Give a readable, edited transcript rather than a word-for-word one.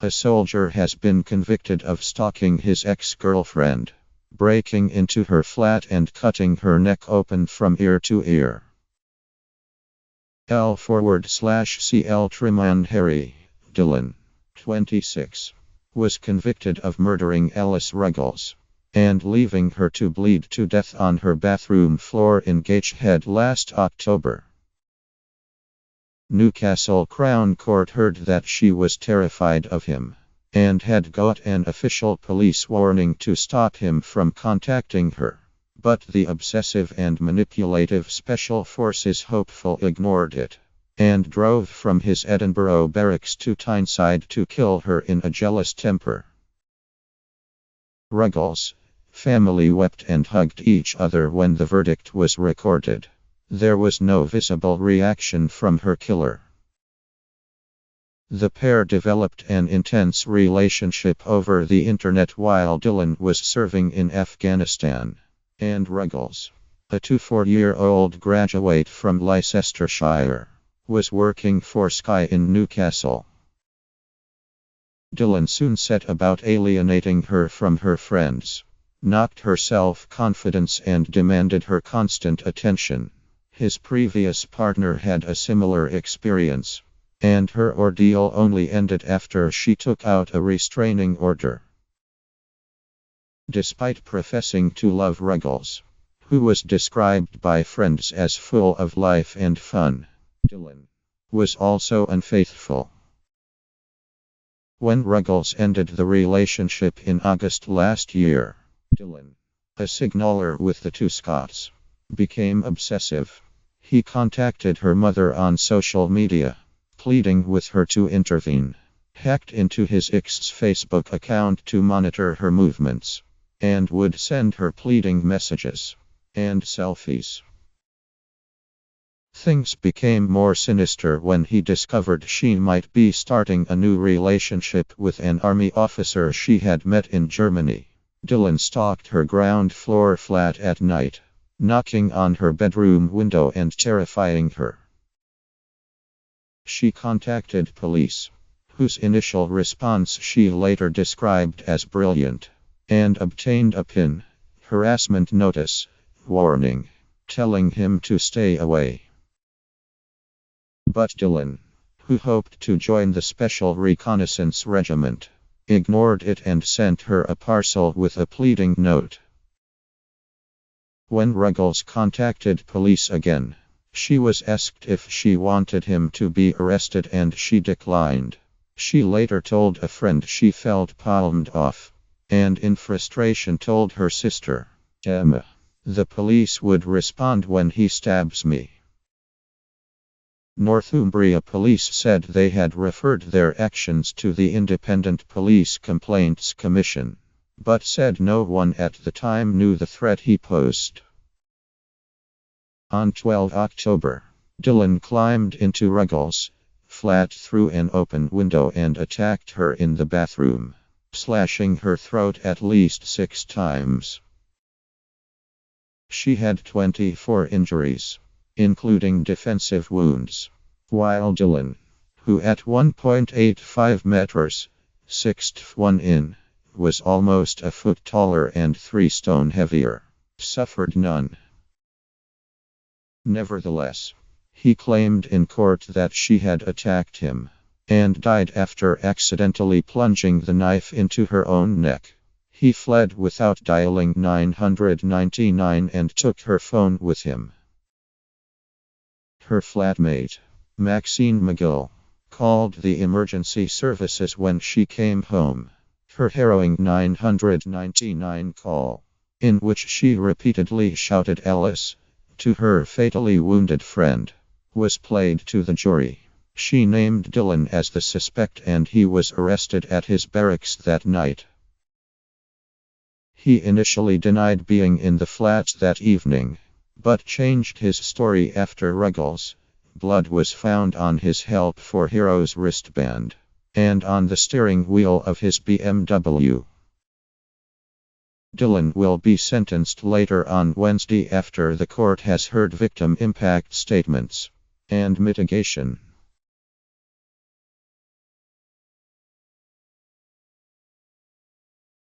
A soldier has been convicted of stalking his ex-girlfriend, breaking into her flat and cutting her neck open from ear to ear. L/CL Trimaan Dhillon, 26, was convicted of murdering Alice Ruggles and leaving her to bleed to death on her bathroom floor in Gateshead last October. Newcastle Crown Court heard that she was terrified of him and had got an official police warning to stop him from contacting her. But the obsessive and manipulative Special Forces hopeful ignored it and drove from his Edinburgh barracks to Tyneside to kill her in a jealous temper. Ruggles' family wept and hugged each other when the verdict was recorded. There was no visible reaction from her killer. The pair developed an intense relationship over the internet while Dhillon was serving in Afghanistan, and Ruggles, a 24-year-old graduate from Leicestershire, was working for Sky in Newcastle. Dhillon soon set about alienating her from her friends, knocked her self-confidence and demanded her constant attention. His previous partner had a similar experience, and her ordeal only ended after she took out a restraining order. Despite professing to love Ruggles, who was described by friends as full of life and fun, Dhillon was also unfaithful. When Ruggles ended the relationship in August last year, Dhillon, a signaller with the two Scots, became obsessive. He contacted her mother on social media, pleading with her to intervene, hacked into his ex's Facebook account to monitor her movements, and would send her pleading messages and selfies. Things became more sinister when he discovered she might be starting a new relationship with an army officer she had met in Germany. Dhillon stalked her ground floor flat at night, knocking on her bedroom window and terrifying her. She contacted police, whose initial response she later described as brilliant, and obtained a PIN, harassment notice, warning, telling him to stay away. But Dhillon, who hoped to join the Special Reconnaissance Regiment, ignored it and sent her a parcel with a pleading note. When Ruggles contacted police again, she was asked if she wanted him to be arrested and she declined. She later told a friend she felt palmed off, and in frustration told her sister, "Emma, the police would respond when he stabs me." Northumbria police said they had referred their actions to the Independent Police Complaints Commission, but said no one at the time knew the threat he posed. On 12 October, Dhillon climbed into Ruggles' flat through an open window and attacked her in the bathroom, slashing her throat at least 6 times. She had 24 injuries, including defensive wounds, while Dhillon, who at 1.85 meters, 6'1" in, was almost a foot taller and 3 stone heavier, suffered none. Nevertheless, he claimed in court that she had attacked him and died after accidentally plunging the knife into her own neck. He fled without dialing 999 and took her phone with him. Her flatmate, Maxine McGill, called the emergency services when she came home. Her harrowing 999 call, in which she repeatedly shouted "Alice" to her fatally wounded friend, was played to the jury. She named Dhillon as the suspect and he was arrested at his barracks that night. He initially denied being in the flat that evening, but changed his story after Ruggles' blood was found on his Help for Heroes wristband and on the steering wheel of his BMW. Dhillon will be sentenced later on Wednesday after the court has heard victim impact statements and mitigation.